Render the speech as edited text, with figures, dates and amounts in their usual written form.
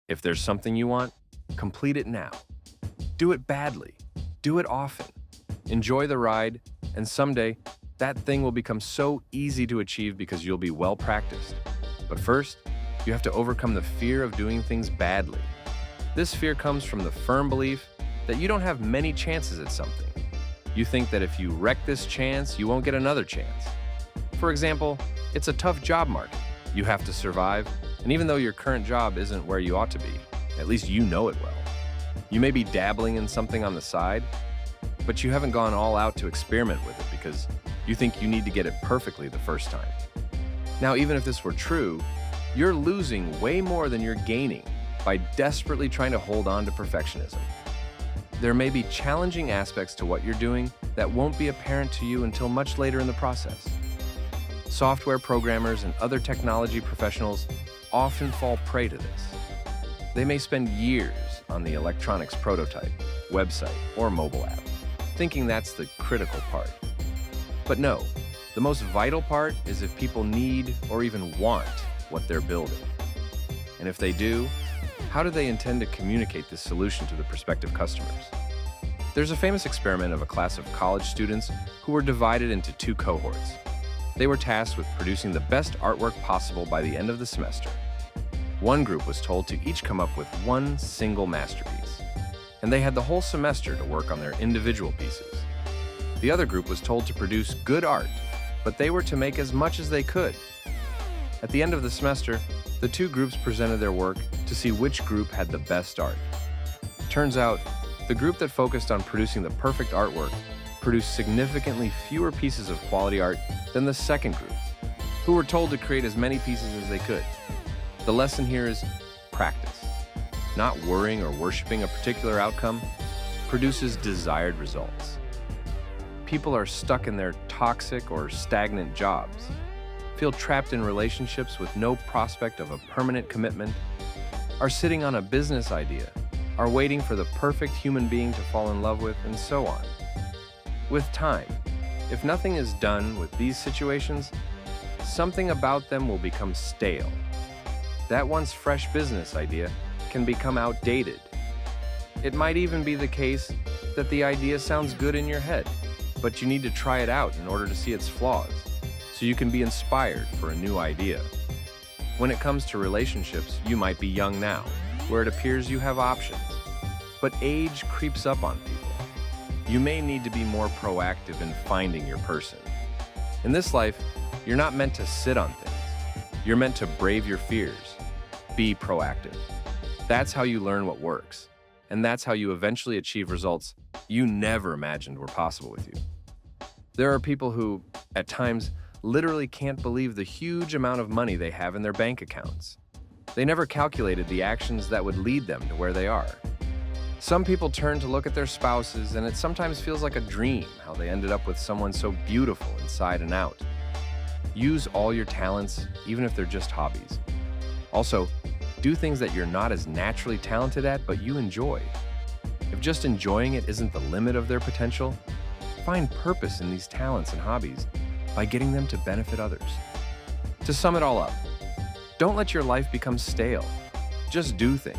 If there's something you want, complete it now. Do it badly. Do it often. Enjoy the ride, and someday, that thing will become so easy to achieve because you'll be well practiced. But first, you have to overcome the fear of doing things badly. This fear comes from the firm belief that you don't have many chances at something. You think that if you wreck this chance, you won't get another chance. For example, it's a tough job market. You have to survive, and even though your current job isn't where you ought to be, at least you know it well. You may be dabbling in something on the side, but you haven't gone all out to experiment with it because you think you need to get it perfectly the first time. Now, even if this were true, you're losing way more than you're gaining by desperately trying to hold on to perfectionism. There may be challenging aspects to what you're doing that won't be apparent to you until much later in the process. Software programmers and other technology professionals often fall prey to this. They may spend years on the electronics prototype, website, or mobile app, thinking that's the critical part. But no, the most vital part is if people need or even want what they're building. And if they do, how do they intend to communicate this solution to the prospective customers? There's a famous experiment of a class of college students who were divided into two cohorts. They were tasked with producing the best artwork possible by the end of the semester. One group was told to each come up with one single masterpiece, and they had the whole semester to work on their individual pieces. The other group was told to produce good art, but they were to make as much as they could. At the end of the semester, the two groups presented their work to see which group had the best art. Turns out, the group that focused on producing the perfect artwork produced significantly fewer pieces of quality art than the second group, who were told to create as many pieces as they could. The lesson here is practice. Not worrying or worshiping a particular outcome produces desired results. People are stuck in their toxic or stagnant jobs, feel trapped in relationships with no prospect of a permanent commitment, are sitting on a business idea, are waiting for the perfect human being to fall in love with, and so on. With time, if nothing is done with these situations, something about them will become stale. That once fresh business idea can become outdated. It might even be the case that the idea sounds good in your head, but you need to try it out in order to see its flaws, so you can be inspired for a new idea. When it comes to relationships, you might be young now, where it appears you have options, but age creeps up on people. You may need to be more proactive in finding your person. In this life, you're not meant to sit on things. You're meant to brave your fears. Be proactive. That's how you learn what works, and that's how you eventually achieve results you never imagined were possible with you. There are people who, at times, literally can't believe the huge amount of money they have in their bank accounts. They never calculated the actions that would lead them to where they are. Some people turn to look at their spouses, and it sometimes feels like a dream how they ended up with someone so beautiful inside and out. Use all your talents, even if they're just hobbies. Also, do things that you're not as naturally talented at, but you enjoy. If just enjoying it isn't the limit of their potential, find purpose in these talents and hobbies by getting them to benefit others. To sum it all up, don't let your life become stale. Just do things.